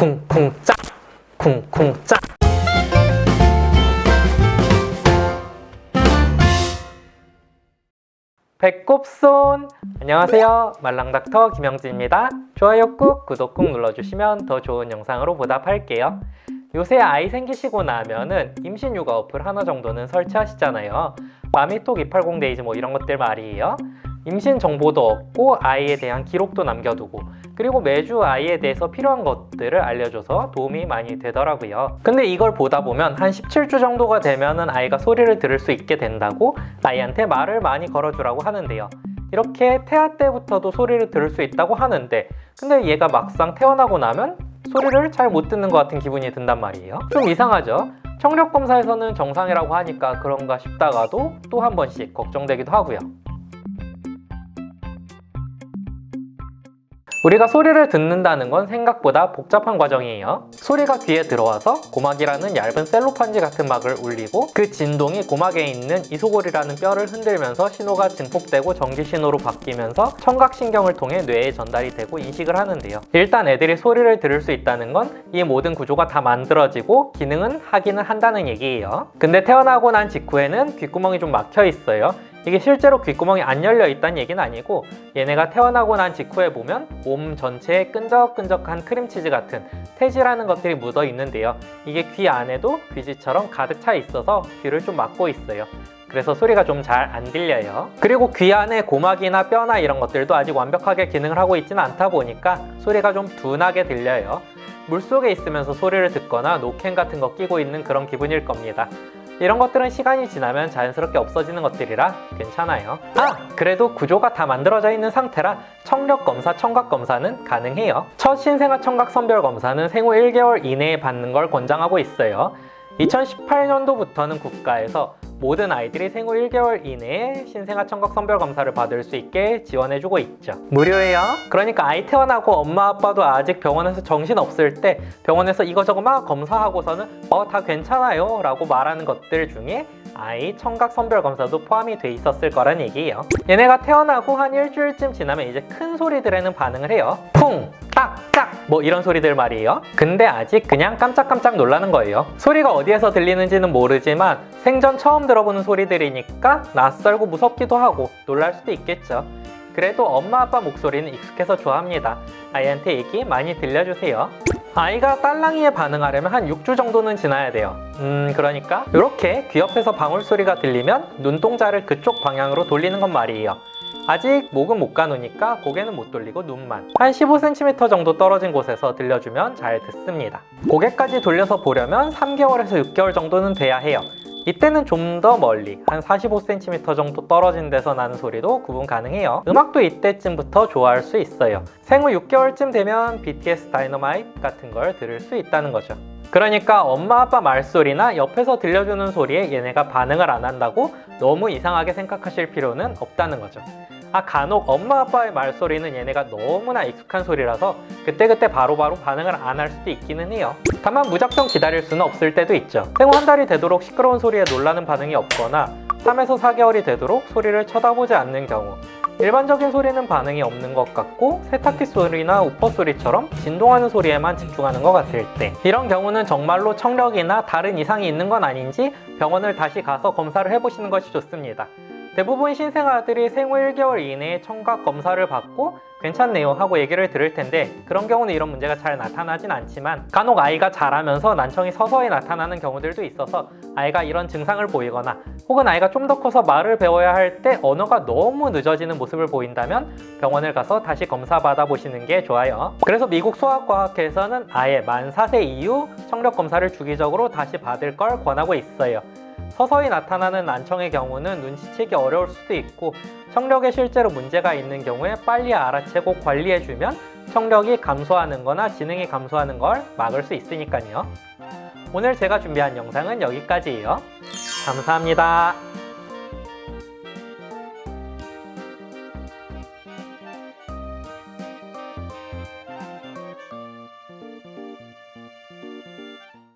쿵쿵 짝 쿵쿵 짝. 배꼽손! 안녕하세요, 말랑닥터 김영진입니다. 좋아요 꾹, 구독 꾹 눌러주시면 더 좋은 영상으로 보답할게요. 요새 아이 생기시고 나면은 임신 육아 어플 하나 정도는 설치하시잖아요. 마미톡 280데이즈 뭐 이런 것들 말이에요. 임신 정보도 얻고 아이에 대한 기록도 남겨두고, 그리고 매주 아이에 대해서 필요한 것들을 알려줘서 도움이 많이 되더라고요. 근데 이걸 보다 보면 한 17주 정도가 되면은 아이가 소리를 들을 수 있게 된다고 아이한테 말을 많이 걸어주라고 하는데요. 이렇게 태아 때부터도 소리를 들을 수 있다고 하는데, 근데 얘가 막상 태어나고 나면 소리를 잘 못 듣는 것 같은 기분이 든단 말이에요. 좀 이상하죠? 청력 검사에서는 정상이라고 하니까 그런가 싶다가도 또 한 번씩 걱정되기도 하고요. 우리가 소리를 듣는다는 건 생각보다 복잡한 과정이에요. 소리가 귀에 들어와서 고막이라는 얇은 셀로판지 같은 막을 울리고, 그 진동이 고막에 있는 이소골이라는 뼈를 흔들면서 신호가 증폭되고 전기신호로 바뀌면서 청각신경을 통해 뇌에 전달이 되고 인식을 하는데요. 일단 애들이 소리를 들을 수 있다는 건 이 모든 구조가 다 만들어지고 기능은 하기는 한다는 얘기예요. 근데 태어나고 난 직후에는 귓구멍이 좀 막혀 있어요. 이게 실제로 귓구멍이 안 열려 있다는 얘기는 아니고, 얘네가 태어나고 난 직후에 보면 몸 전체에 끈적끈적한 크림치즈 같은 태지라는 것들이 묻어 있는데요. 이게 귀 안에도 귀지처럼 가득 차 있어서 귀를 좀 막고 있어요. 그래서 소리가 좀 잘 안 들려요. 그리고 귀 안에 고막이나 뼈나 이런 것들도 아직 완벽하게 기능을 하고 있지는 않다 보니까 소리가 좀 둔하게 들려요. 물속에 있으면서 소리를 듣거나 노캔 같은 거 끼고 있는 그런 기분일 겁니다. 이런 것들은 시간이 지나면 자연스럽게 없어지는 것들이라 괜찮아요. 그래도 구조가 다 만들어져 있는 상태라 청력 검사, 청각 검사는 가능해요. 첫 신생아 청각 선별 검사는 생후 1개월 이내에 받는 걸 권장하고 있어요. 2018년도부터는 국가에서 모든 아이들이 생후 1개월 이내에 신생아 청각 선별 검사를 받을 수 있게 지원해주고 있죠. 무료예요. 그러니까 아이 태어나고 엄마 아빠도 아직 병원에서 정신 없을 때 병원에서 이거저거 막 검사하고서는 다 괜찮아요 라고 말하는 것들 중에 아이 청각 선별 검사도 포함이 돼 있었을 거란 얘기예요. 얘네가 태어나고 한 일주일쯤 지나면 이제 큰 소리들에는 반응을 해요. 쿵! 딱! 짝! 뭐 이런 소리들 말이에요. 근데 아직 그냥 깜짝깜짝 놀라는 거예요. 소리가 어디에서 들리는지는 모르지만 생전 처음 들어보는 소리들이니까 낯설고 무섭기도 하고 놀랄 수도 있겠죠. 그래도 엄마 아빠 목소리는 익숙해서 좋아합니다. 아이한테 얘기 많이 들려주세요. 아이가 딸랑이에 반응하려면 한 6주 정도는 지나야 돼요. 그러니까 이렇게 귀 옆에서 방울소리가 들리면 눈동자를 그쪽 방향으로 돌리는 건 말이에요. 아직 목은 못 가누니까 고개는 못 돌리고 눈만 한 15cm 정도 떨어진 곳에서 들려주면 잘 듣습니다. 고개까지 돌려서 보려면 3개월에서 6개월 정도는 돼야 해요. 이때는 좀 더 멀리 한 45cm 정도 떨어진 데서 나는 소리도 구분 가능해요. 음악도 이때쯤부터 좋아할 수 있어요. 생후 6개월쯤 되면 BTS 다이너마이트 같은 걸 들을 수 있다는 거죠. 그러니까 엄마 아빠 말소리나 옆에서 들려주는 소리에 얘네가 반응을 안 한다고 너무 이상하게 생각하실 필요는 없다는 거죠. 간혹 엄마 아빠의 말소리는 얘네가 너무나 익숙한 소리라서 그때그때 바로바로 반응을 안 할 수도 있기는 해요. 다만 무작정 기다릴 수는 없을 때도 있죠. 생후 한 달이 되도록 시끄러운 소리에 놀라는 반응이 없거나 3에서 4개월이 되도록 소리를 쳐다보지 않는 경우, 일반적인 소리는 반응이 없는 것 같고 세탁기 소리나 우퍼 소리처럼 진동하는 소리에만 집중하는 것 같을 때, 이런 경우는 정말로 청력이나 다른 이상이 있는 건 아닌지 병원을 다시 가서 검사를 해보시는 것이 좋습니다. 대부분 신생아들이 생후 1개월 이내에 청각 검사를 받고 괜찮네요 하고 얘기를 들을 텐데, 그런 경우는 이런 문제가 잘 나타나진 않지만 간혹 아이가 자라면서 난청이 서서히 나타나는 경우들도 있어서 아이가 이런 증상을 보이거나, 혹은 아이가 좀 더 커서 말을 배워야 할 때 언어가 너무 늦어지는 모습을 보인다면 병원을 가서 다시 검사 받아보시는 게 좋아요. 그래서 미국 소아과학회에서는 아예 만 4세 이후 청력 검사를 주기적으로 다시 받을 걸 권하고 있어요. 서서히 나타나는 난청의 경우는 눈치채기 어려울 수도 있고, 청력에 실제로 문제가 있는 경우에 빨리 알아채고 관리해주면 청력이 감소하는 거나 지능이 감소하는 걸 막을 수 있으니까요. 오늘 제가 준비한 영상은 여기까지예요. 감사합니다.